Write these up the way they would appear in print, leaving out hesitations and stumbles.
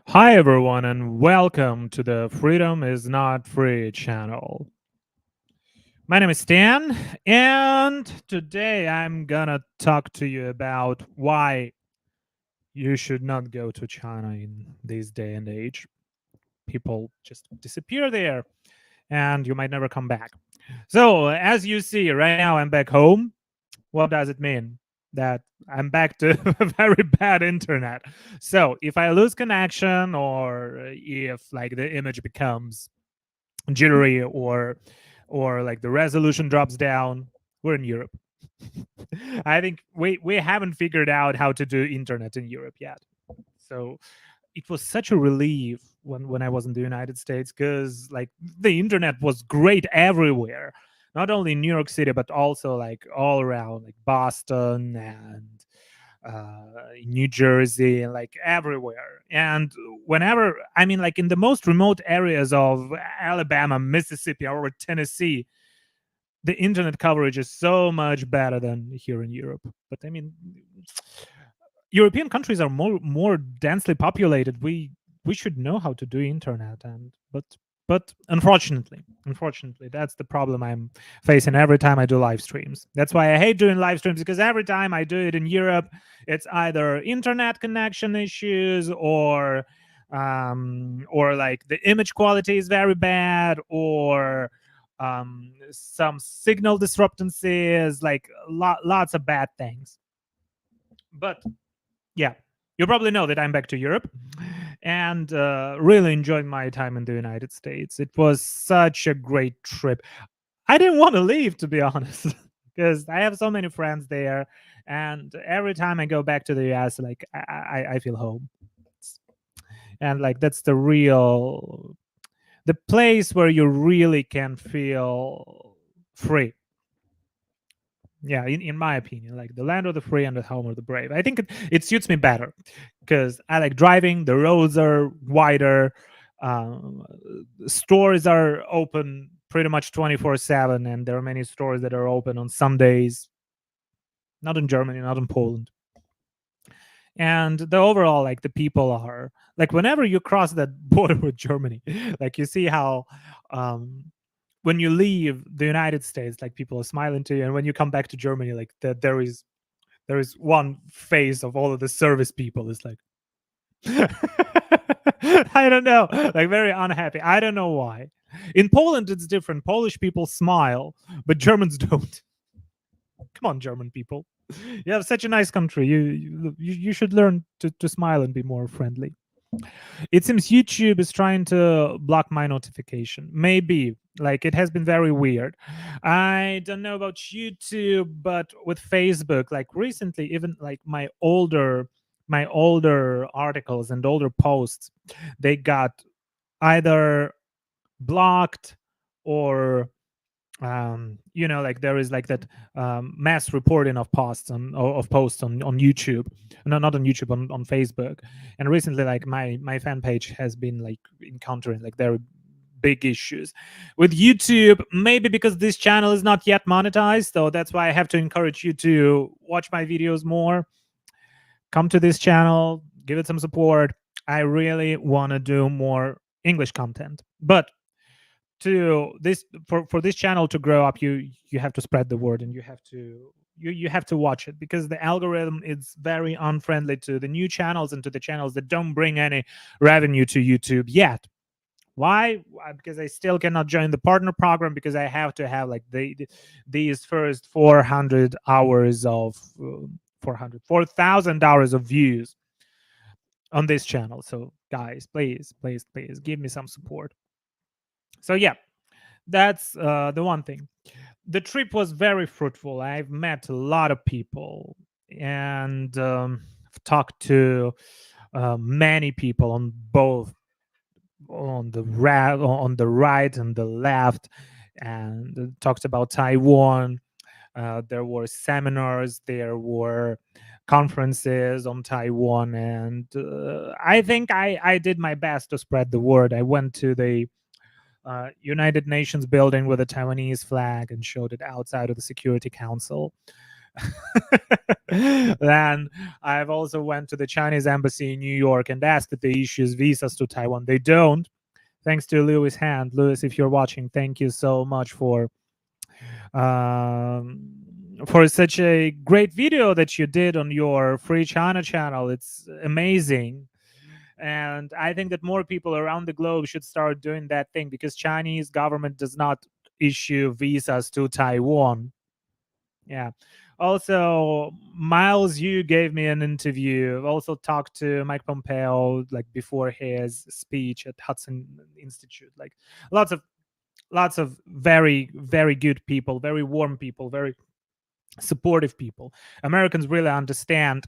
Hi, everyone, and welcome to the Freedom is Not Free channel. My name is Stan, and today I'm gonna talk to you about why you should not go to China in this day and age. People just disappear there, and you might never come back. So, as you see, right now I'm back home. What does it mean? That I'm back to very bad internet. So, if I lose connection or if like the image becomes jittery or like the resolution drops down, we're in Europe. I think we haven't figured out how to do internet in Europe yet. So it was such a relief when I was in the United States, because like the internet was great everywhere, not only in New York City but also like all around, like Boston and New Jersey, and like everywhere. And whenever, I mean, like in the most remote areas of Alabama, Mississippi, or Tennessee, the internet coverage is so much better than here in Europe. But I mean, European countries are more densely populated. We should know how to do internet, and but unfortunately, that's the problem I'm facing every time I do live streams. That's why I hate doing live streams, because every time I do it in Europe, it's either internet connection issues or like the image quality is very bad, or some signal disturbances, like lots of bad things. But yeah, you probably know that I'm back to Europe and really enjoying my time in the United States. It was such a great trip. I didn't want to leave, to be honest, because I have so many friends there, and every time I go back to the US, like I feel home, and like that's the place where you really can feel free. Yeah, in my opinion, like the land of the free and the home of the brave. I think it suits me better, because I like driving. The roads are wider. um, Stores are open pretty much 24/7, and there are many stores that are open on Sundays. Not in Germany, not in Poland. And the overall, like the people are like, whenever you cross that border with Germany, like you see how um when you leave the United States, like people are smiling to you, and when you come back to Germany, like there is one face of all of the service people is like I don't know, like very unhappy. I don't know why. In Poland it's different. Polish people smile, but Germans don't. Come on, German people. You have such a nice country. You should learn to smile and be more friendly. It seems YouTube is trying to block my notification. Maybe. Like it has been very weird. I don't know about YouTube, but with Facebook, like recently, even like my older articles and older posts, they got either blocked or like there is like that mass reporting of posts on YouTube. No, not on YouTube, on Facebook. And recently, like my fan page has been like encountering like very big issues with YouTube, maybe because this channel is not yet monetized. So that's why I have to encourage you to watch my videos more, come to this channel, give it some support. I really want to do more English content, but to this for this channel to grow up, you have to spread the word, and you have to watch it, because the algorithm is very unfriendly to the new channels and to the channels that don't bring any revenue to YouTube yet. Why? Because I still cannot join the partner program, because I have to have like these first 400 hours of 4,000 hours of views on this channel. So guys, please give me some support. So yeah, that's the one thing. The trip was very fruitful. I've met a lot of people, and I've talked to many people on both, on the right and the left, and talked about Taiwan. There were seminars, there were conferences on Taiwan, and I think I did my best to spread the word. I went to the United Nations building with a Taiwanese flag and showed it outside of the Security Council. Then I've also went to the Chinese embassy in New York and asked if they issues visas to Taiwan. They don't. Thanks to Lewis Hand. Lewis, if you're watching, thank you so much um, for such a great video that you did on your Free China channel. It's amazing. And I think that more people around the globe should start doing that thing, because Chinese government does not issue visas to Taiwan. Yeah. Also, Miles, you gave me an interview. I've also talked to Mike Pompeo like before his speech at Hudson Institute. Like lots of very very good people, very warm people, very supportive people. Americans really uh, understand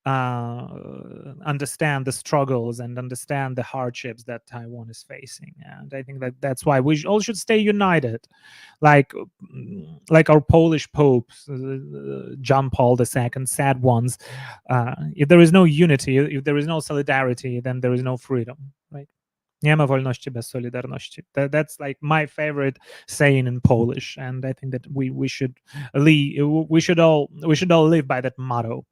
the struggles and understand the hardships that Taiwan is facing, and I think that that's why we all should stay united, like like our Polish popes, John Paul II, sad ones. If there is no unity, if there is no solidarity, then there is no freedom, right? Nie ma wolności bez solidarności. That's like my favorite saying in Polish, and I think that we should we should all live by that motto.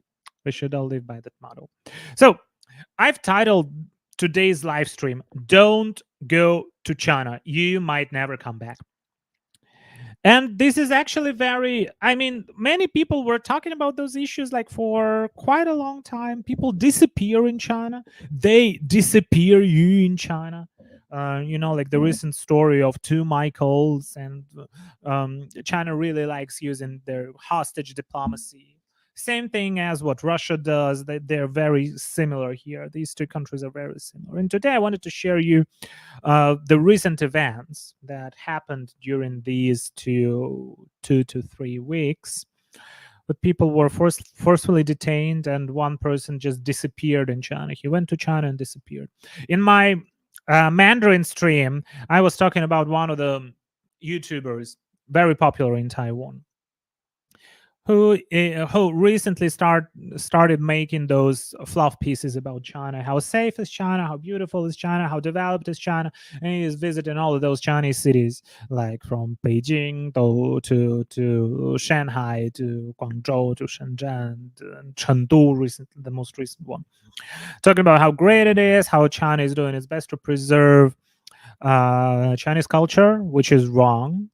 We should all live by that motto. So I've titled today's live stream "Don't Go to China. You might never come back." And this is actually very, I mean, many people were talking about those issues like for quite a long time. People disappear in China, they disappear you in China. Like the recent story of two Michaels, and China really likes using their hostage diplomacy. Same thing as what Russia does. They're very similar here. These two countries are very similar. And today I wanted to share you the recent events that happened during these 2 to 3 weeks. But people were forcefully detained, and one person just disappeared in China. He went to China and disappeared. In my Mandarin stream, I was talking about one of the YouTubers, very popular in Taiwan, who recently started making those fluff pieces about China. How safe is China? How beautiful is China? How developed is China? And he is visiting all of those Chinese cities, like from Beijing to Shanghai to Guangzhou to Shenzhen and Chengdu, the most recent one. Talking about how great it is, how China is doing its best to preserve Chinese culture, which is wrong,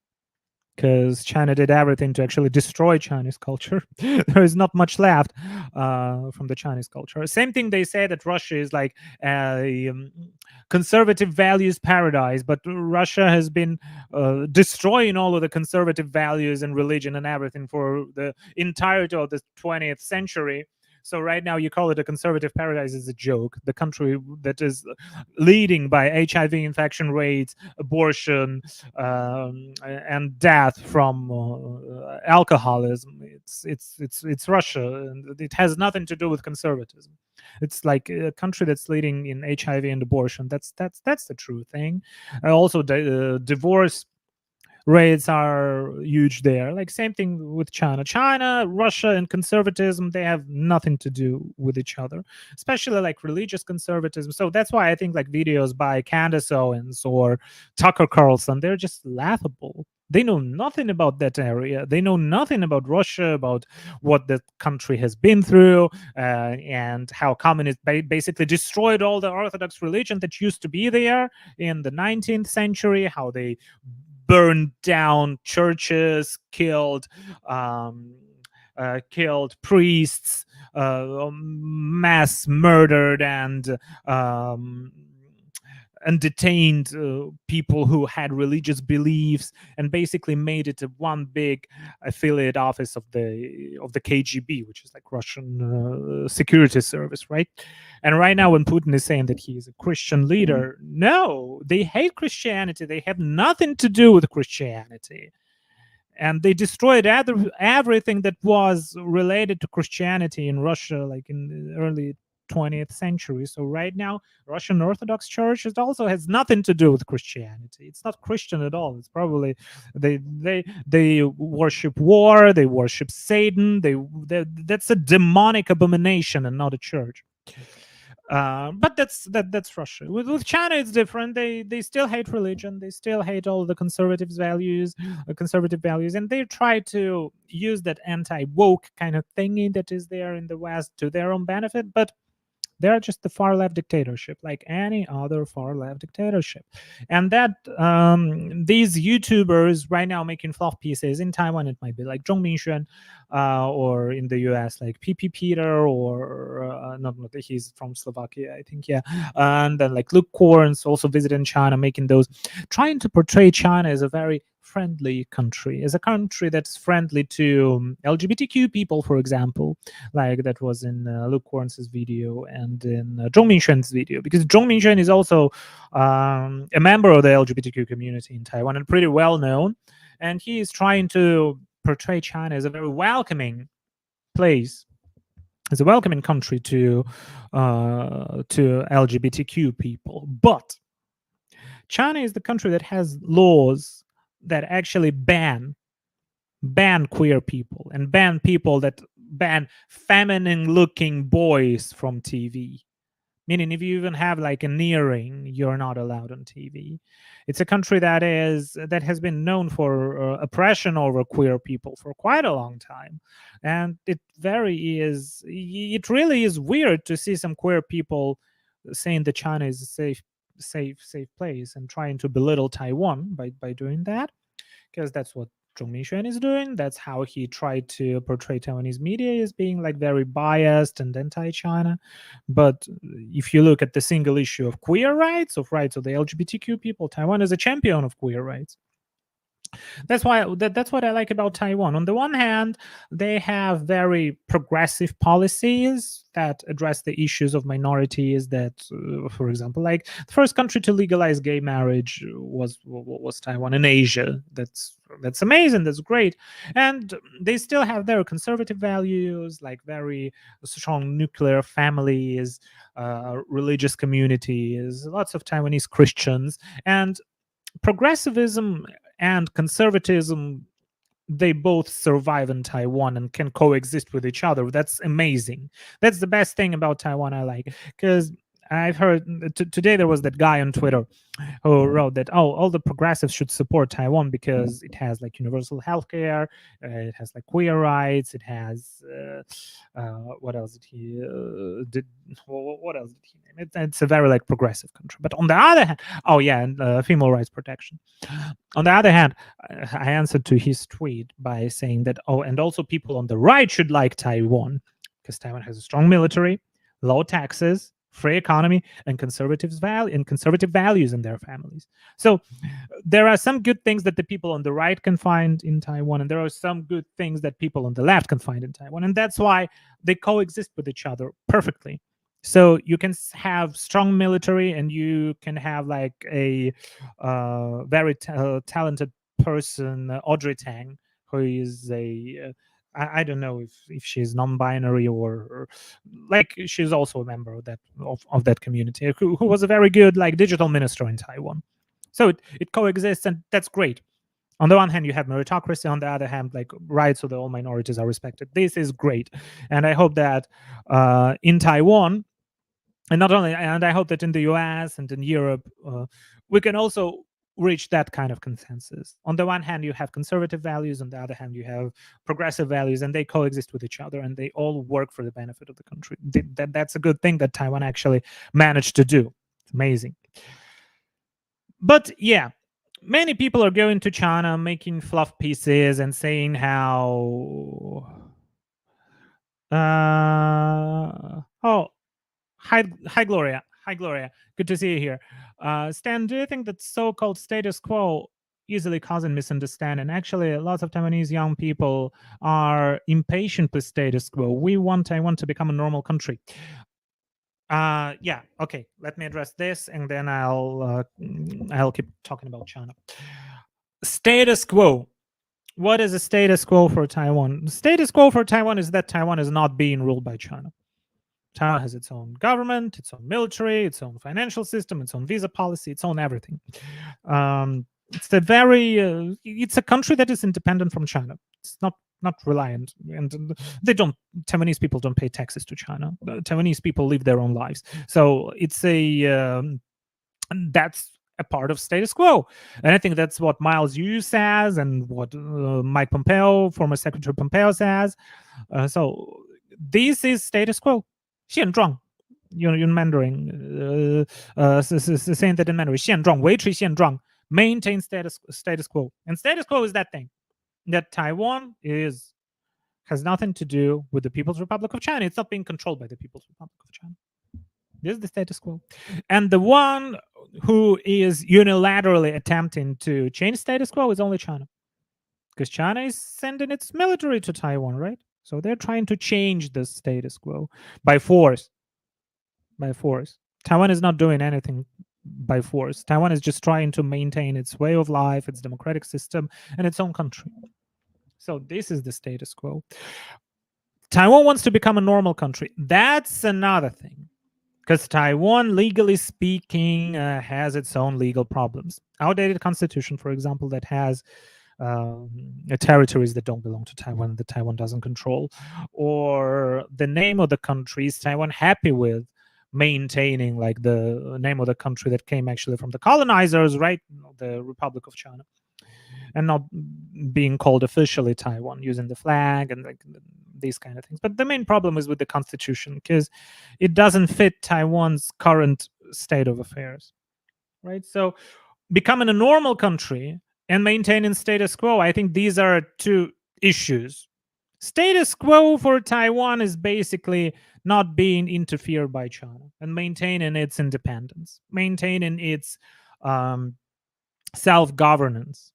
because China did everything to actually destroy Chinese culture. There is not much left from the Chinese culture. Same thing, they say that Russia is like a conservative values paradise, but Russia has been destroying all of the conservative values and religion and everything for the entirety of the 20th century. So right now you call it a conservative paradise is a joke. The country that is leading by HIV infection rates, abortion, and death from alcoholism. It's Russia, and it has nothing to do with conservatism. It's like a country that's leading in HIV and abortion. That's the true thing. Also, divorce rates are huge there. Like same thing with China. China, Russia, and conservatism, they have nothing to do with each other, especially like religious conservatism. So that's why I think like videos by Candace Owens or Tucker Carlson, they're just laughable. They know nothing about that area. They know nothing about Russia, about what the country has been through, and how communists basically destroyed all the Orthodox religion that used to be there in the 19th century, how they burned down churches, killed priests, mass murdered um, and detained people who had religious beliefs, and basically made it a one big affiliate office of the KGB, which is like Russian security service, right? And right now, when Putin is saying that he is a Christian leader, no, they hate Christianity. They have nothing to do with Christianity, and they destroyed everything that was related to Christianity in Russia, like in the early 20th century. So right now, Russian Orthodox Church also has nothing to do with Christianity. It's not Christian at all. It's probably they worship war, they worship Satan. That's a demonic abomination and not a church. But that's Russia. With China, it's different. They still hate religion. They still hate all the conservative values, and they try to use that anti woke kind of thingy that is there in the West to their own benefit. But they're just the far left dictatorship, like any other far left dictatorship. And that these YouTubers right now making fluff pieces in Taiwan, it might be like Zhong Minxuan, or in the US, like PP Peter, or not, he's from Slovakia, I think, yeah. And then like Luke Corns also visiting China, making those, trying to portray China as a very friendly country, as a country that's friendly to LGBTQ people, for example, like that was in Luke Corns' video and in Zhong Minxuan's video, because Zhong Minxuan is also a member of the LGBTQ community in Taiwan and pretty well known, and he is trying to portray China as a very welcoming place, as a welcoming country to LGBTQ people. But China is the country that has laws that actually ban queer people and ban people that ban feminine looking boys from TV. Meaning, if you even have like an earring, you're not allowed on TV. It's a country that has been known for oppression over queer people for quite a long time, and it really is weird to see some queer people saying that China is a safe place and trying to belittle Taiwan by doing that, because that's what Zhong Minxuan is doing. That's how he tried to portray Taiwanese media as being like very biased and anti-China. But if you look at the single issue of queer rights, of rights of the LGBTQ people, Taiwan is a champion of queer rights. That's what I like about Taiwan. On the one hand, they have very progressive policies that address the issues of minorities. That, for example, like the first country to legalize gay marriage was Taiwan in Asia. That's amazing. That's great. And they still have their conservative values, like very strong nuclear families, religious communities, lots of Taiwanese Christians, and progressivism and conservatism, they both survive in Taiwan and can coexist with each other. That's amazing. That's the best thing about Taiwan I like, because I've heard today there was that guy on Twitter who wrote that, oh, all the progressives should support Taiwan because it has like universal healthcare, it has like queer rights, it has what else did he did? What else did he name? It's a very like progressive country. But on the other hand, oh yeah, and female rights protection. On the other hand, I answered to his tweet by saying that, oh, and also people on the right should like Taiwan because Taiwan has a strong military, low taxes, free economy, and conservative values in their families. So there are some good things that the people on the right can find in Taiwan, and there are some good things that people on the left can find in Taiwan, and that's why they coexist with each other perfectly. So you can have strong military, and you can have like a very talented person, Audrey Tang, who is a I don't know if she's non-binary or like she's also a member of that community who was a very good like digital minister in Taiwan. So it coexists, and that's great. On the one hand, you have meritocracy. On the other hand, like rights of the all minorities are respected. This is great, and I hope that in Taiwan, and not only, and I hope that in the US and in Europe, we can also reach that kind of consensus. On the one hand, you have conservative values, on the other hand, you have progressive values, and they coexist with each other, and they all work for the benefit of the country. That's a good thing that Taiwan actually managed to do. It's amazing. But yeah, many people are going to China, making fluff pieces and saying how oh, hi Gloria. Hi Gloria. Good to see you here. Stan, do you think that so-called status quo easily causing misunderstanding? Actually, lots of Taiwanese young people are impatient with status quo. We want Taiwan to become a normal country. Yeah, okay. Let me address this, and then I'll keep talking about China. Status quo. What is a status quo for Taiwan? Status quo for Taiwan is that Taiwan is not being ruled by China. Taiwan has its own government, its own military, its own financial system, its own visa policy, its own everything. It's a country that is independent from China. It's not not reliant, and they don't. Taiwanese people don't pay taxes to China. Taiwanese people live their own lives, so it's a that's a part of status quo. And I think that's what Miles Yu says, and what Mike Pompeo, former Secretary Pompeo, says. So this is status quo. 现状. In Mandarin, saying that in Mandarin, 现状,维持现状, maintain status quo. And status quo is that thing that Taiwan has nothing to do with the People's Republic of China. It's not being controlled by the People's Republic of China. This is the status quo. And the one who is unilaterally attempting to change status quo is only China. Because China is sending its military to Taiwan, right? So they're trying to change the status quo by force. By force. Taiwan is not doing anything by force. Taiwan is just trying to maintain its way of life, its democratic system, and its own country. So this is the status quo. Taiwan wants to become a normal country. That's another thing. Because Taiwan, legally speaking, has its own legal problems. Outdated constitution, for example, that has territories that don't belong to Taiwan, that Taiwan doesn't control, or the name of the country is Taiwan happy with maintaining, like the name of the country that came actually from the colonizers, right? The Republic of China, and not being called officially Taiwan, using the flag and like these kind of things. But the main problem is with the constitution, because it doesn't fit Taiwan's current state of affairs, right? So becoming a normal country and maintaining status quo, I think these are two issues. Status quo for Taiwan is basically not being interfered by China and maintaining its independence, maintaining its self-governance.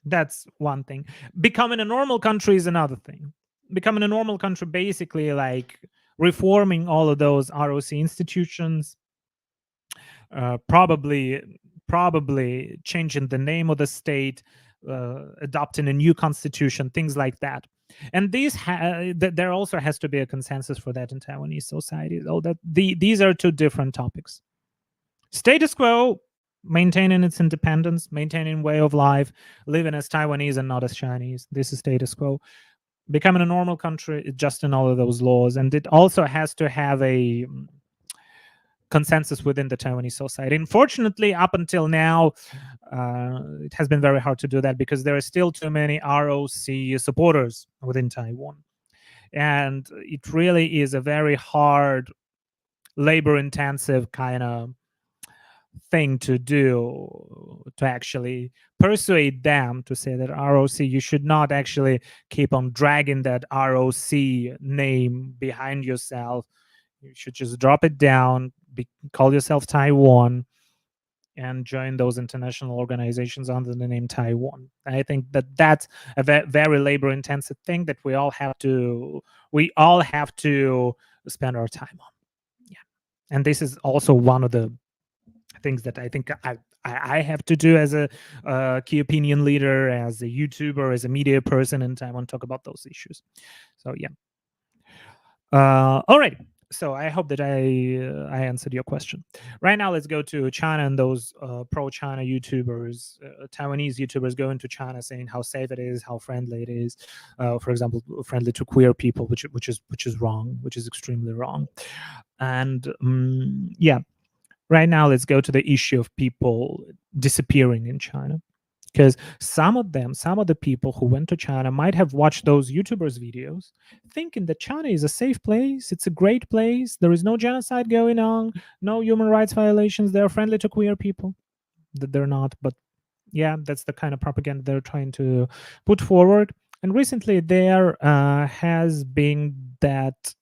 That's one thing. Becoming a normal country is another thing. Becoming a normal country, basically like reforming all of those ROC institutions, probably changing the name of the state, adopting a new constitution, things like that. And there also has to be a consensus for that in Taiwanese society. Oh, that these are two different topics. Status quo, maintaining its independence, maintaining way of life, living as Taiwanese and not as Chinese. This is status quo. Becoming a normal country, just in all of those laws, and it also has to have a consensus within the Taiwanese society. Unfortunately, up until now, it has been very hard to do that because there are still too many ROC supporters within Taiwan. And it really is a very hard, labor-intensive kind of thing to do, to actually persuade them to say that ROC, you should not actually keep on dragging that ROC name behind yourself. You should just drop it down, call yourself Taiwan, and join those international organizations under the name Taiwan. And I think that that's a very labor intensive thing that we all have to spend our time on. Yeah. And this is also one of the things that I think I have to do as a key opinion leader, as a YouTuber, as a media person in Taiwan, talk about those issues. So yeah. All right. So I hope that I answered your question. Right now, let's go to China and those pro-China YouTubers, Taiwanese YouTubers going to China saying how safe it is, how friendly it is. For example, friendly to queer people, which is wrong, which is extremely wrong. And yeah, right now let's go to the issue of people disappearing in China. Because some of the people who went to China might have watched those YouTubers' videos thinking that China is a safe place, it's a great place, there is no genocide going on, no human rights violations, they're friendly to queer people. That they're not, but yeah, that's the kind of propaganda they're trying to put forward. And recently there has been that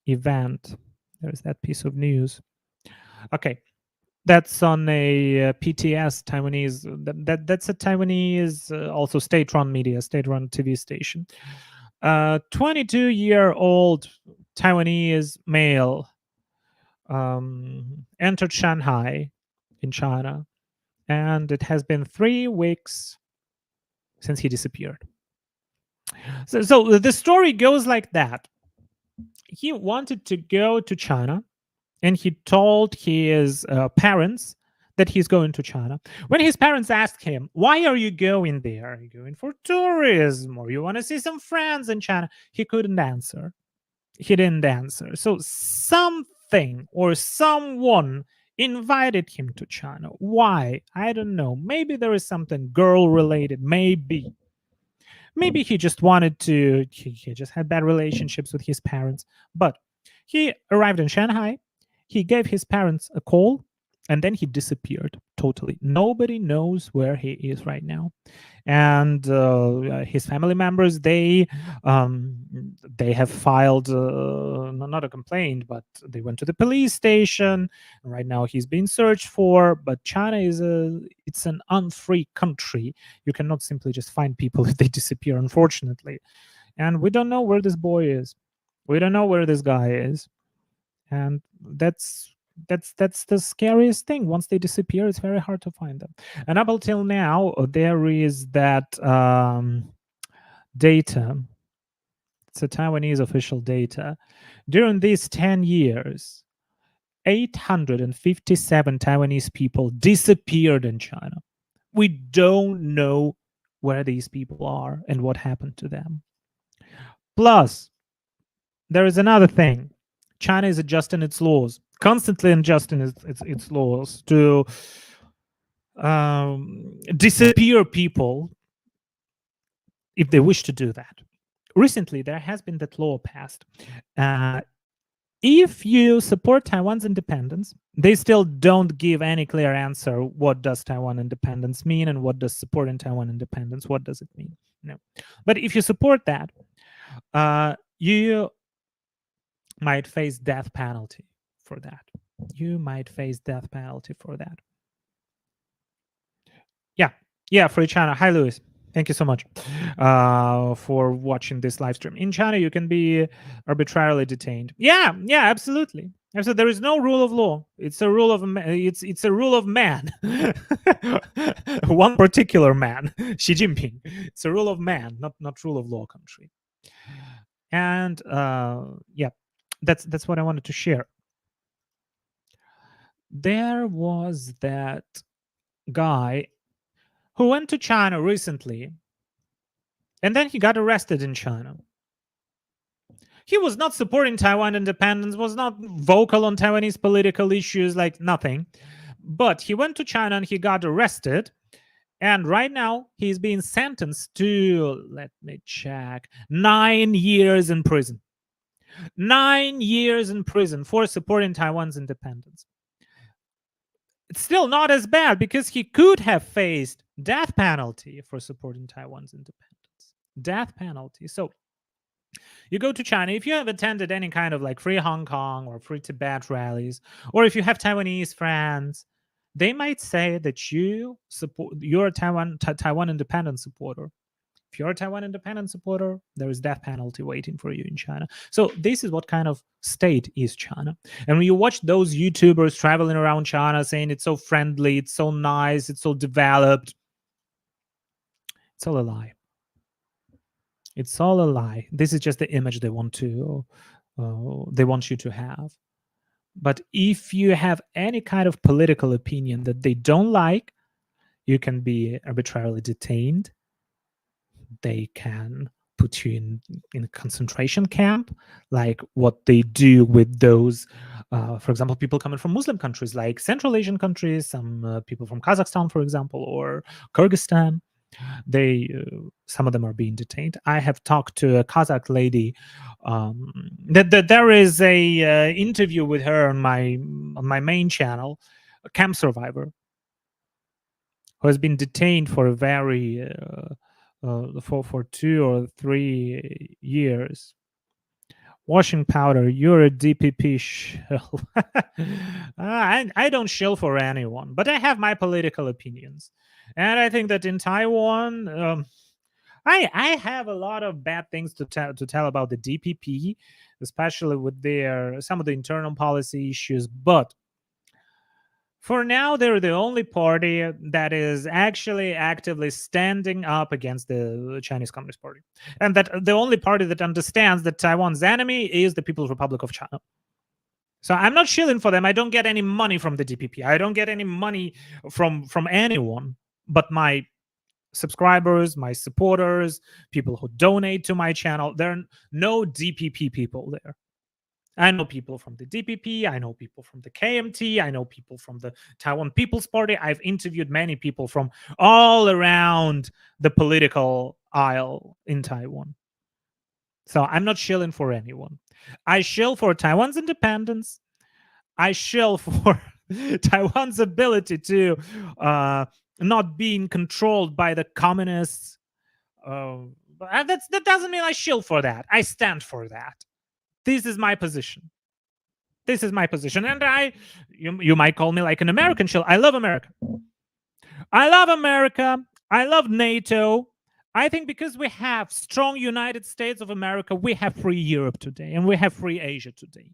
event. There's that piece of news. Okay. That's on a PTS Taiwanese. That's a Taiwanese, also state-run media, state-run TV station. 22-year-old Taiwanese male entered Shanghai in China, and it has been 3 weeks since he disappeared. So the story goes like that. He wanted to go to China, and he told his parents that he's going to China. When his parents asked him, "Why are you going there? Are you going for tourism or you want to see some friends in China?" He couldn't answer. He didn't answer. So something or someone invited him to China. Why? I don't know. Maybe there is something girl related. Maybe he just wanted to, he just had bad relationships with his parents. But he arrived in Shanghai. He gave his parents a call and then he disappeared totally. Nobody knows where he is right now. And his family members, they have filed not a complaint, but they went to the police station. Right now he's being searched for. But China it's an unfree country. You cannot simply just find people if they disappear, unfortunately. And we don't know where this boy is. We don't know where this guy is. And that's the scariest thing. Once they disappear, it's very hard to find them. And up until now, there is that data. It's a Taiwanese official data. During these 10 years, 857 Taiwanese people disappeared in China. We don't know where these people are and what happened to them. Plus, there is another thing. China is adjusting its laws, constantly adjusting its laws to disappear people if they wish to do that. Recently, there has been that law passed. If you support Taiwan's independence, they still don't give any clear answer. What does Taiwan independence mean, and what does supporting Taiwan independence? What does it mean? No. But if you support that, you might face death penalty for that. You might face death penalty for that. Yeah, free China. Hi, Louis. Thank you so much for watching this live stream. In China, you can be arbitrarily detained. Yeah, absolutely. So there is no rule of law. It's a rule of it's a rule of man. One particular man, Xi Jinping. It's a rule of man, not rule of law country. And yeah, that's what I wanted to share. There was that guy who went to China recently, and then he got arrested in China. He was not supporting Taiwan independence, was not vocal on Taiwanese political issues, like nothing. But he went to China and he got arrested. And right now he's being sentenced to, let me check, 9 years in prison. 9 years in prison for supporting Taiwan's independence. It's still not as bad because he could have faced death penalty for supporting Taiwan's independence. Death penalty. So you go to China, if you have attended any kind of like free Hong Kong or free Tibet rallies, or if you have Taiwanese friends, they might say that you're a Taiwan independence supporter. If you're a Taiwan independence supporter, there is death penalty waiting for you in China. So this is what kind of state is China. And when you watch those YouTubers traveling around China saying it's so friendly, it's so nice, it's so developed, it's all a lie. It's all a lie. This is just the image they want you to have. But if you have any kind of political opinion that they don't like, you can be arbitrarily detained. They can put you in a concentration camp, like what they do with those, for example, people coming from Muslim countries, like Central Asian countries, some people from Kazakhstan, for example, or Kyrgyzstan. Some of them are being detained. I have talked to a Kazakh lady. There is a interview with her on my main channel, a camp survivor who has been detained for a very for 2 or 3 years. Washing powder, you're a DPP shill. I don't shill for anyone, but I have my political opinions. And I think that in Taiwan, I have a lot of bad things to tell about the DPP, especially with some of the internal policy issues. But for now, they're the only party that is actually actively standing up against the Chinese Communist Party. And that the only party that understands that Taiwan's enemy is the People's Republic of China. So I'm not shilling for them. I don't get any money from the DPP. I don't get any money from anyone but my subscribers, my supporters, people who donate to my channel. There are no DPP people there. I know people from the DPP. I know people from the KMT. I know people from the Taiwan People's Party. I've interviewed many people from all around the political aisle in Taiwan. So I'm not shilling for anyone. I shill for Taiwan's independence. I shill for Taiwan's ability to not being controlled by the communists. But that doesn't mean I shill for that. I stand for that. This is my position. This is my position. And you might call me like an American shill. I love America. I love America. I love NATO. I think because we have strong United States of America, we have free Europe today and we have free Asia today.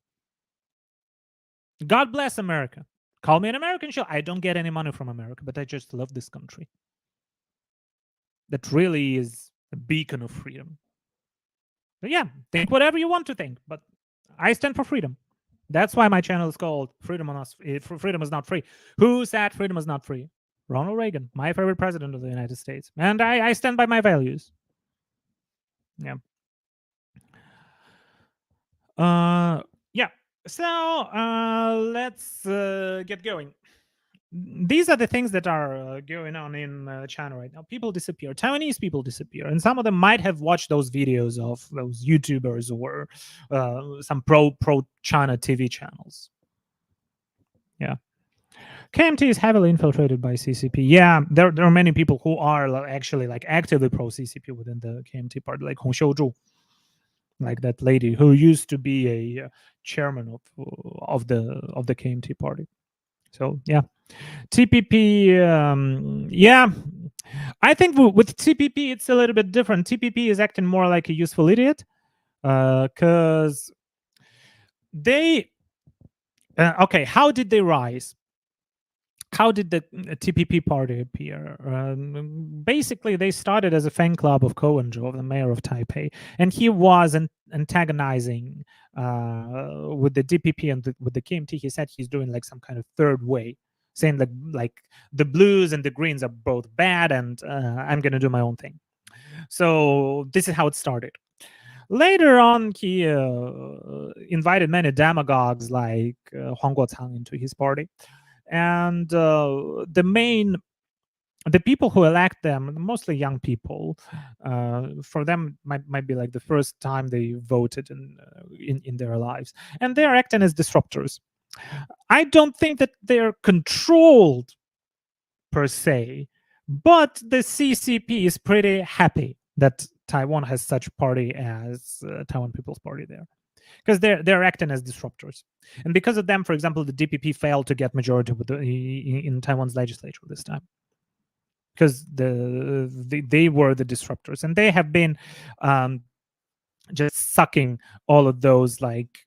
God bless America. Call me an American shill. I don't get any money from America, but I just love this country. That really is a beacon of freedom. But yeah, think whatever you want to think, but I stand for freedom. That's why my channel is called Freedom is Not Free. Who said freedom is not free? Ronald Reagan, my favorite president of the United States. And I stand by my values. Yeah. Yeah. So let's get going. These are the things that are going on in China right now. People disappear. Taiwanese people disappear, and some of them might have watched those videos of those YouTubers or some pro China TV channels. Yeah. KMT is heavily infiltrated by CCP. Yeah, there are many people who are actually like actively pro CCP within the KMT party, like Hong Xiuzhu, like that lady who used to be a chairman of the KMT party. So yeah, TPP. Yeah, I think with TPP it's a little bit different. TPP is acting more like a useful idiot because they. Okay, how did they rise? How did the TPP party appear? Basically, they started as a fan club of Ko Wen-je, the mayor of Taipei, and he was antagonizing with the DPP and with the KMT. He said he's doing like some kind of third way, saying like the blues and the greens are both bad, and I'm gonna do my own thing. So this is how it started. Later on, he invited many demagogues like Huang Guocang into his party. And the people who elect them, mostly young people, for them might be like the first time they voted in their lives, and they're acting as disruptors. I don't think that they're controlled per se, but the CCP is pretty happy that Taiwan has such a party as Taiwan People's Party there, because they're acting as disruptors, and because of them, for example, the DPP failed to get majority in Taiwan's legislature this time, because they were the disruptors, and they have been just sucking all of those like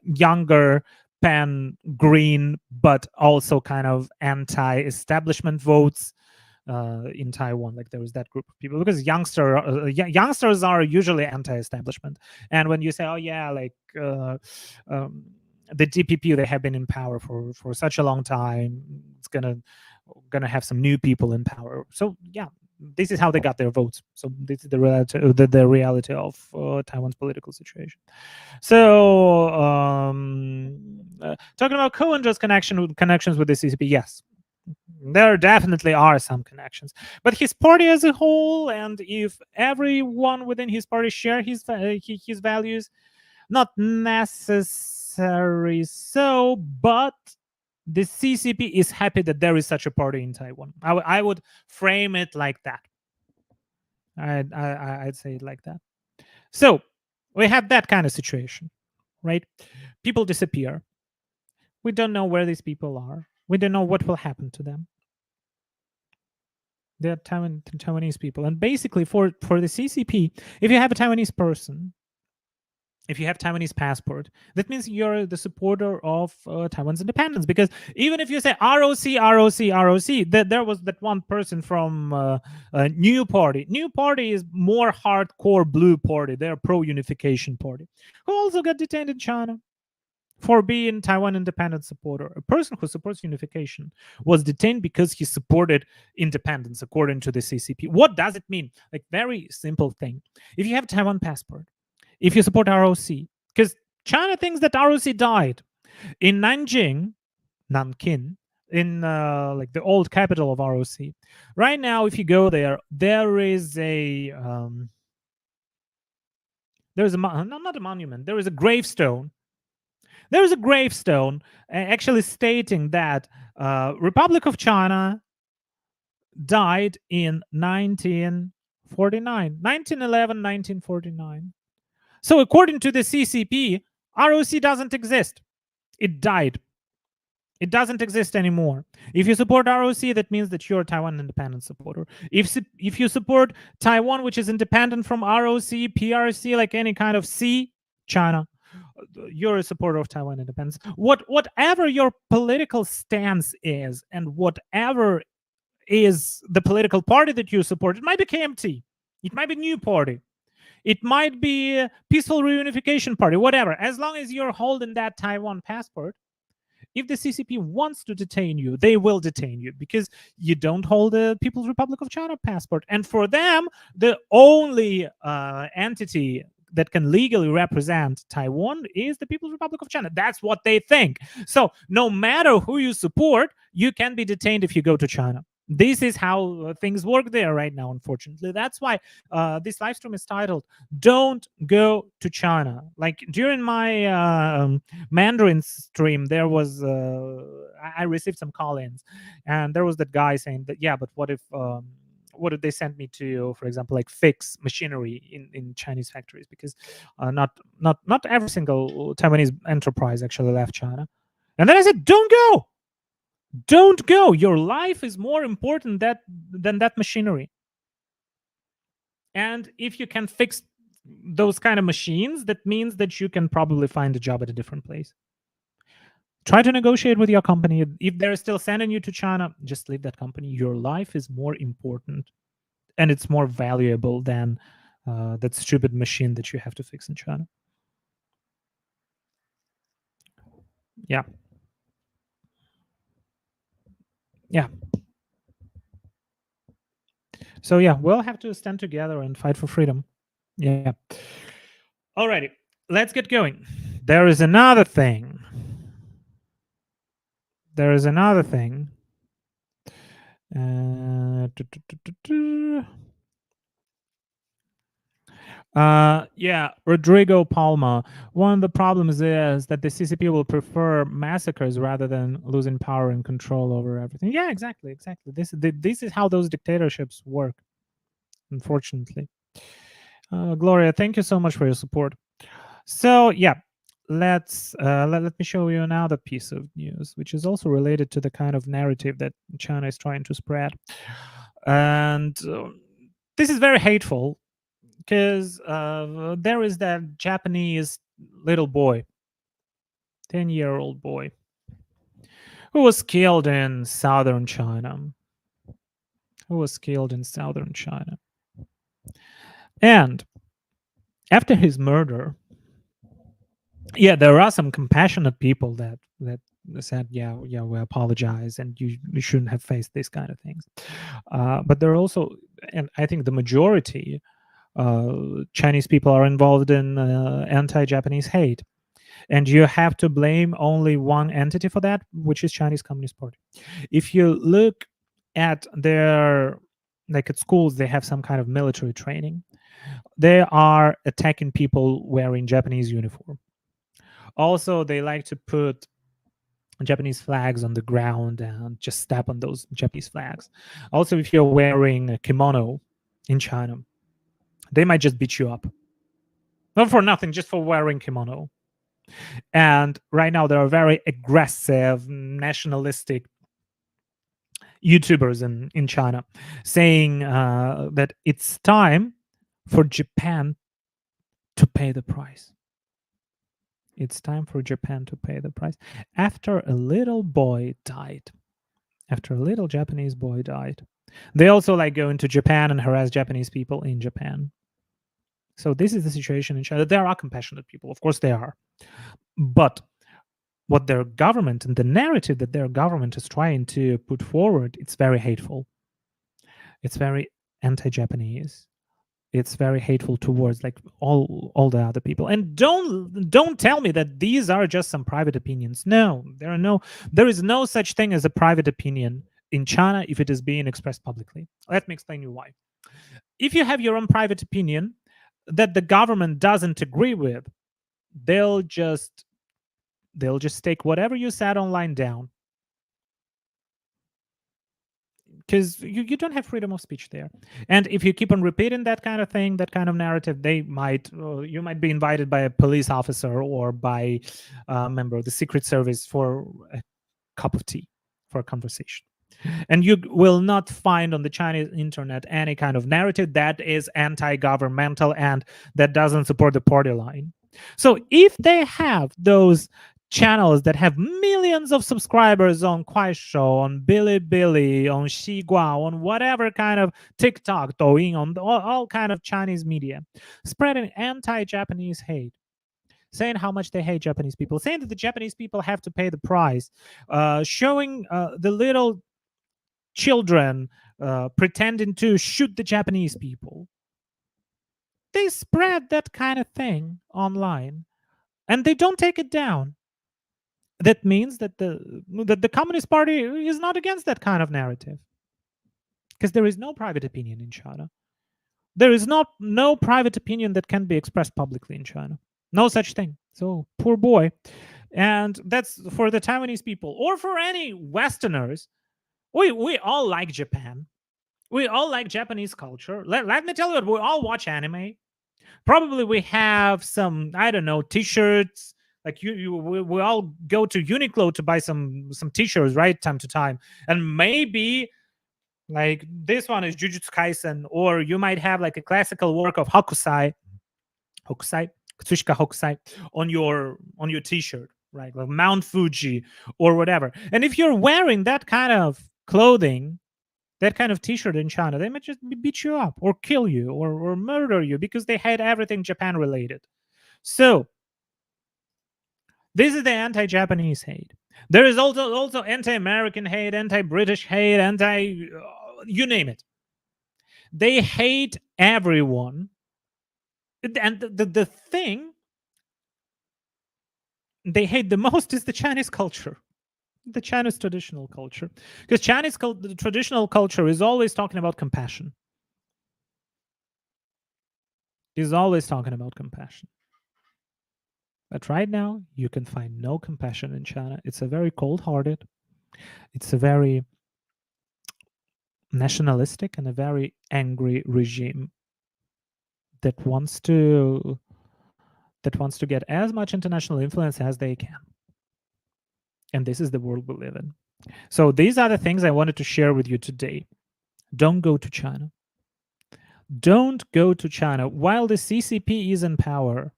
younger pan green but also kind of anti-establishment votes in Taiwan. Like there was that group of people, because youngsters are usually anti-establishment, and when you say, oh yeah, like the DPP, they have been in power for such a long time, it's gonna have some new people in power. So yeah, this is how they got their votes. So this is the reality of Taiwan's political situation. So talking about Ko Wen-je's connections with the CCP, yes, there definitely are some connections, but his party as a whole, and if everyone within his party share his values, not necessary so, but the CCP is happy that there is such a party in Taiwan. I would frame it like that. I'd say it like that. So we have that kind of situation, right? People disappear. We don't know where these people are. We don't know what will happen to them. They're Taiwanese people, and basically for the CCP, if you have a Taiwanese person, if you have Taiwanese passport, that means you're the supporter of Taiwan's independence. Because even if you say ROC, there was that one person from New Party. New Party is more hardcore blue party. They're pro-unification party, who also got detained in China. for being Taiwan independent supporter. A person who supports unification was detained because he supported independence, according to the CCP. What does it mean? Like, very simple thing. If you have Taiwan passport, if you support ROC, because China thinks that ROC died in Nankin, in like the old capital of ROC. Right now, if you go there, there is a no, not a monument. There is a gravestone. There is a gravestone actually stating that Republic of China died in 1949, 1911, 1949. So according to the CCP, ROC doesn't exist. It died. It doesn't exist anymore. If you support ROC, that means that you're a Taiwan independence supporter. If you support Taiwan, which is independent from ROC, PRC, like any kind of C, China, you're a supporter of Taiwan independence. Whatever your political stance is, and whatever is the political party that you support, it might be KMT, it might be New Party, it might be Peaceful Reunification Party, whatever. As long as you're holding that Taiwan passport, if the CCP wants to detain you, they will detain you because you don't hold a People's Republic of China passport. And for them, the only entity that can legally represent Taiwan is the People's Republic of China. That's what they think. So no matter who you support, you can be detained if you go to China. This is how things work there right now, unfortunately. That's why this live stream is titled "Don't Go to China." Like, during my Mandarin stream, there was I received some call-ins, and there was that guy saying that, yeah, but what if they sent me to, for example, like fix machinery in Chinese factories, because not every single Taiwanese enterprise actually left China. And then I said, don't go. Your life is more important than that machinery. And if you can fix those kind of machines, that means that you can probably find a job at a different place. Try to negotiate with your company. If they're still sending you to China, just leave that company. Your life is more important, and it's more valuable than that stupid machine that you have to fix in China. Yeah. Yeah. So yeah, we'll have to stand together and fight for freedom. Yeah. Alrighty, let's get going. There is another thing. There is another thing. Yeah, Rodrigo Palma. One of the problems is that the CCP will prefer massacres rather than losing power and control over everything. Yeah, exactly. This is how those dictatorships work, unfortunately. Gloria, thank you so much for your support. So yeah, let me show you another piece of news, which is also related to the kind of narrative that China is trying to spread. And this is very hateful, because there is that Japanese little boy, 10-year-old boy, who was killed in southern China. And after his murder, yeah, there are some compassionate people that said, yeah, we apologize, and you shouldn't have faced these kind of things. But there are also, and I think the majority Chinese people are involved in anti-Japanese hate, and you have to blame only one entity for that, which is Chinese Communist Party. If you look at their, like at schools, they have some kind of military training. They are attacking people wearing Japanese uniform. Also, they like to put Japanese flags on the ground and just step on those Japanese flags. Also, if you're wearing a kimono in China, they might just beat you up. Not for nothing, just for wearing kimono. And right now, there are very aggressive, nationalistic YouTubers in China saying that it's time for Japan to pay the price. It's time for Japan to pay the price. After a little boy died, after a little Japanese boy died, they also like go into Japan and harass Japanese people in Japan. So this is the situation in China. There are compassionate people, of course there are, but what their government and the narrative that their government is trying to put forward, it's very hateful. It's very anti-Japanese. It's very hateful towards like all the other people. And don't tell me that these are just some private opinions. No, there is no such thing as a private opinion in China if it is being expressed publicly. Let me explain you why. If you have your own private opinion that the government doesn't agree with, they'll just they'll just take whatever you said online down, because you don't have freedom of speech there. And if you keep on repeating that kind of thing, that kind of narrative, they might you might be invited by a police officer or by a member of the secret service for a cup of tea, for a conversation. And you will not find on the Chinese internet any kind of narrative that is anti-governmental and that doesn't support the party line. So if they have those channels that have millions of subscribers on Kuaishou, on Bilibili, on Xigua, on whatever kind of TikTok, Douyin, on all kind of Chinese media, spreading anti-Japanese hate, saying how much they hate Japanese people, saying that the Japanese people have to pay the price, showing the little children pretending to shoot the Japanese people. They spread that kind of thing online and they don't take it down. That means that the Communist Party is not against that kind of narrative, because there is no private opinion in China. There is not no private opinion that can be expressed publicly in China. No such thing. So poor boy. And that's for the Taiwanese people or for any Westerners. We all like Japan. We all like Japanese culture. Let me tell you what, we all watch anime. Probably we have some, I don't know, t-shirts. Like we all go to Uniqlo to buy some t-shirts, right, time to time. And maybe like this one is Jujutsu Kaisen, or you might have like a classical work of Hokusai, Katsushika Hokusai on your t-shirt, right? Like Mount Fuji or whatever. And if you're wearing that kind of clothing, that kind of t-shirt in China, they might just beat you up or kill you or murder you because they hate everything Japan related. So this is the anti-Japanese hate. There is also anti-American hate, anti-British hate, you name it. They hate everyone. And the thing they hate the most is the Chinese culture, the Chinese traditional culture. Because the traditional culture is always talking about compassion. Is always talking about compassion. But right now, you can find no compassion in China. It's a very cold-hearted, it's a very nationalistic and a very angry regime that wants to get as much international influence as they can. And this is the world we live in. So these are the things I wanted to share with you today. Don't go to China. Don't go to China while the CCP is in power.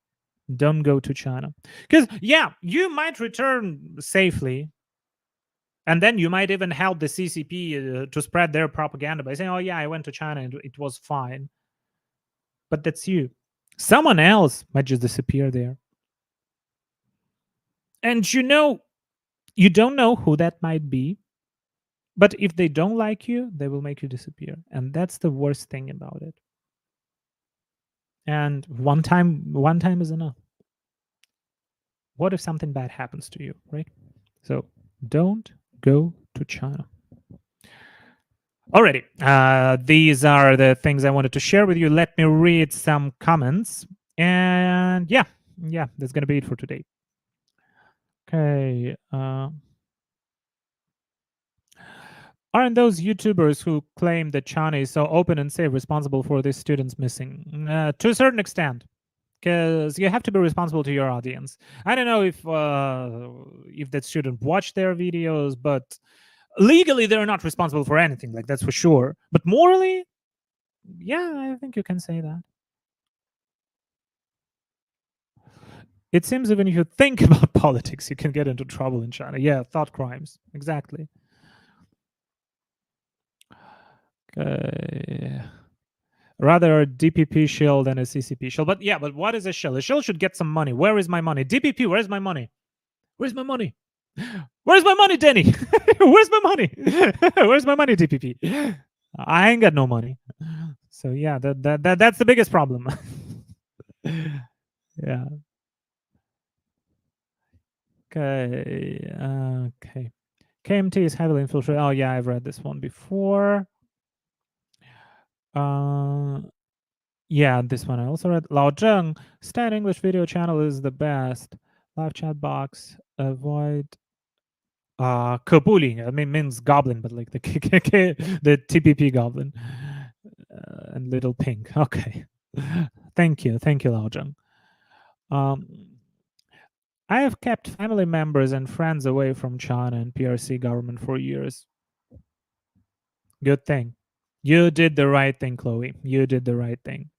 Don't go to China. Because, yeah, you might return safely. And then you might even help the CCP to spread their propaganda by saying, oh, yeah, I went to China and it was fine. But that's you. Someone else might just disappear there. And you don't know who that might be. But if they don't like you, they will make you disappear. And that's the worst thing about it. And one time is enough. What if something bad happens to you, right? So don't go to China. Alrighty, these are the things I wanted to share with you. Let me read some comments. And yeah, that's going to be it for today. Okay. Aren't those YouTubers who claim that China is so open and safe responsible for these students missing? To a certain extent, because you have to be responsible to your audience. I don't know if that student watched their videos, but legally they're not responsible for anything, like that's for sure. But morally, yeah, I think you can say that. It seems even if you think about politics, you can get into trouble in China. Yeah, thought crimes, exactly. Okay. Rather a DPP shill than a CCP shill. But yeah, but what is a shill? A shill should get some money. Where is my money? DPP, where's my money? Where's my money? Where's my money, Denny? Where's my money? Where's my money, TPP? I ain't got no money. So yeah, that's the biggest problem. Yeah. Okay. Okay. KMT is heavily infiltrated. Oh yeah, I've read this one before. Uh, yeah, this one I also read. Lao Zheng, Stan English video channel is the best. Live chat box. Avoid 可布林, I mean means goblin, but like the the TPP goblin. And little pink. Okay. Thank you, Lao Zheng. Um, I have kept family members and friends away from China and PRC government for years. Good thing. You did the right thing, Chloe. You did the right thing.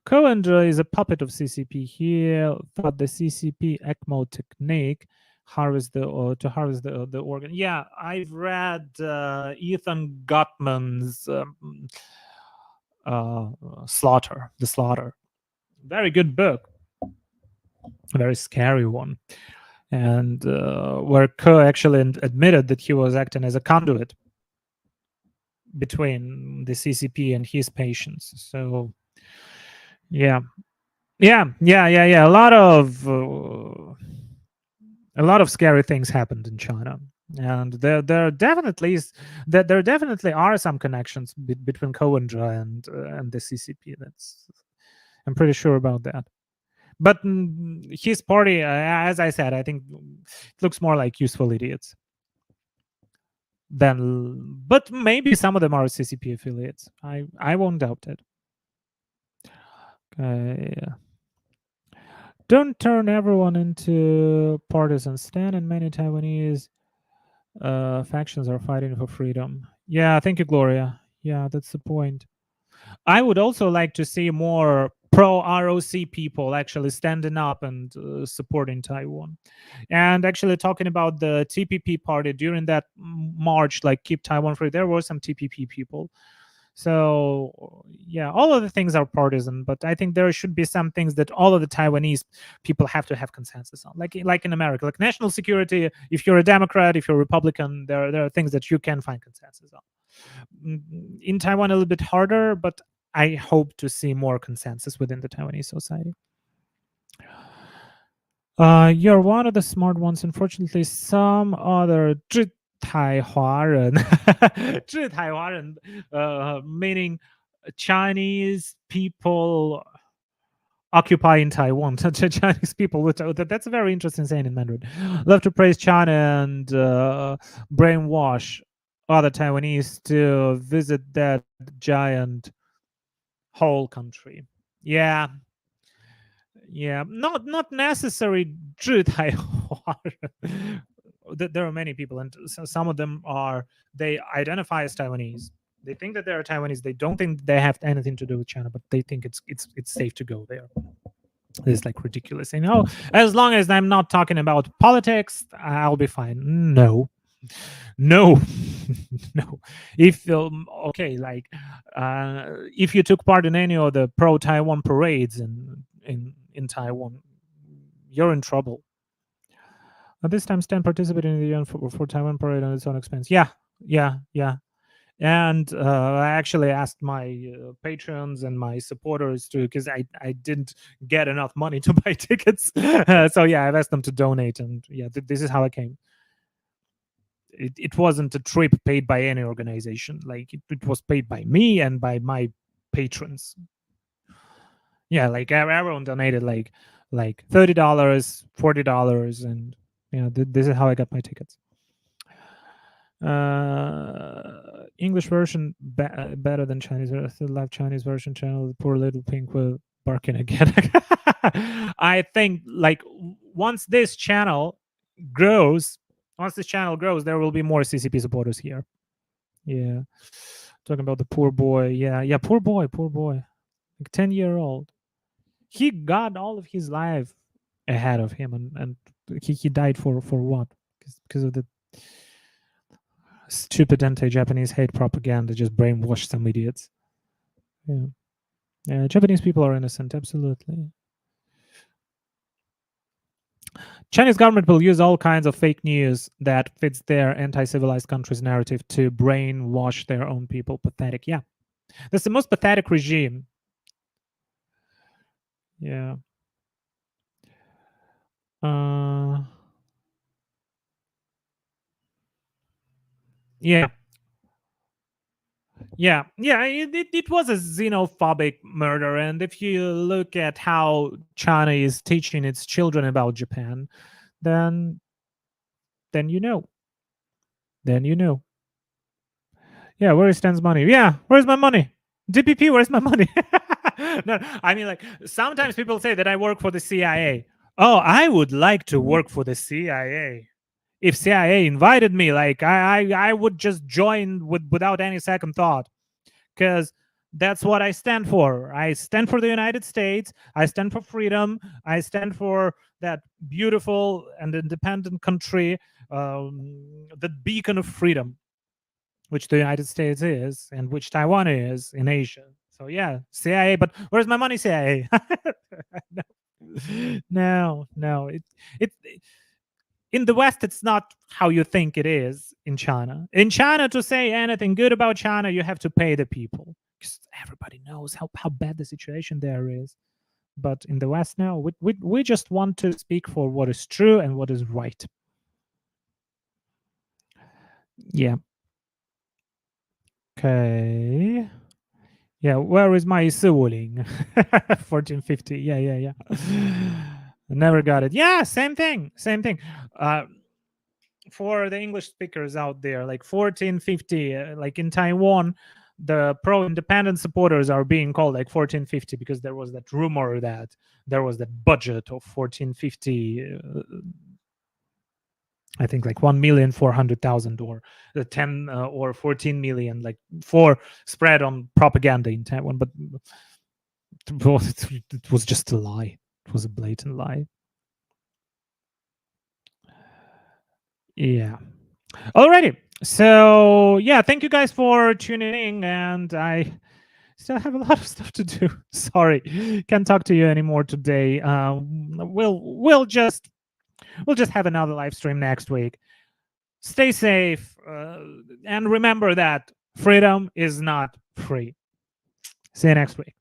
Cohen is a puppet of CCP. He thought the CCP ECMO technique to harvest the organ. Yeah, I've read Ethan Gottman's The Slaughter. Very good book. A very scary one. And where Ko actually admitted that he was acting as a conduit between the CCP and his patients. So, yeah, a lot of scary things happened in China, and there definitely there definitely are some connections between Coendra and the CCP. That's I'm pretty sure about that. But his party, as I said, I think it looks more like useful idiots than. But maybe some of them are CCP affiliates. I won't doubt it. Don't turn everyone into partisans. Stan and many Taiwanese factions are fighting for freedom. Yeah, thank you, Gloria. Yeah, that's the point. I would also like to see more pro ROC people actually standing up and supporting Taiwan. And actually talking about the TPP party during that march, like Keep Taiwan Free, there were some TPP people. So yeah, all of the things are partisan, but I think there should be some things that all of the Taiwanese people have to have consensus on, like in America, like national security. If you're a Democrat, if you're a Republican, there are things that you can find consensus on. In Taiwan, a little bit harder, but I hope to see more consensus within the Taiwanese society. You're one of the smart ones. Unfortunately, some other 智台华人, 智台华人, meaning Chinese people occupying Taiwan. Chinese people, that's a very interesting saying in Mandarin. Love to praise China and brainwash other Taiwanese to visit that giant whole country. Yeah, not necessary 治台华人. There are many people, and some of them they identify as Taiwanese. They think that they're Taiwanese. They don't think they have anything to do with China, but they think it's safe to go there. It's like ridiculous. As long as I'm not talking about politics, I'll be fine. No, no. If okay, like if you took part in any of the pro Taiwan parades in Taiwan, you're in trouble. This time, Stan participated in the UN for Taiwan parade on its own expense. Yeah. And I actually asked my patrons and my supporters to, because I didn't get enough money to buy tickets. So yeah, I've asked them to donate, and yeah, this is how I came. It wasn't a trip paid by any organization. Like it was paid by me and by my patrons. Yeah, like everyone donated like $30, $40, and this is how I got my tickets. English version better than Chinese. I still love Chinese version channel. The poor little pink will barking again. I think like once this channel grows, there will be more CCP supporters here. Yeah, talking about the poor boy. Yeah, poor boy, like 10-year-old. He got all of his life ahead of him, and he died for what? Because of the stupid anti-Japanese hate propaganda, just brainwashed some idiots. Yeah, Japanese people are innocent, absolutely. Chinese government will use all kinds of fake news that fits their anti-civilized country's narrative to brainwash their own people. Pathetic. Yeah. That's the most pathetic regime. Yeah. Yeah. Yeah, it was a xenophobic murder. And if you look at how China is teaching its children about Japan, then then you know. Then you know. Yeah, where is Stan's money? Yeah, where's my money? DPP, where's my money? No, I mean, like, sometimes people say that I work for the CIA. Oh, I would like to work for the CIA. If CIA invited me, like, I would just join without any second thought, because that's what I stand for. I stand for the United States. I stand for freedom. I stand for that beautiful and independent country, the beacon of freedom, which the United States is, and which Taiwan is in Asia. So yeah, CIA. But where's my money, CIA? No, no. It in the West, it's not how you think it is in China. In China, to say anything good about China, you have to pay the people, because everybody knows how bad the situation there is. But in the West, no, we just want to speak for what is true and what is right. Yeah. Okay. Yeah, where is my 450? 1450. Yeah. Never got it. Yeah, same thing. Same thing. Uh, for the English speakers out there, like 1450, like in Taiwan, the pro-independent supporters are being called like 1450 because there was that rumor that there was that budget of 1450. I think like 1,400,000 or 10 or 14 million, like for spread on propaganda in Taiwan. But it was just a lie. It was a blatant lie. Yeah. Alrighty. So yeah, thank you guys for tuning in, and I still have a lot of stuff to do. Sorry, can't talk to you anymore today. We'll just have another live stream next week. Stay safe, and remember that freedom is not free. See you next week.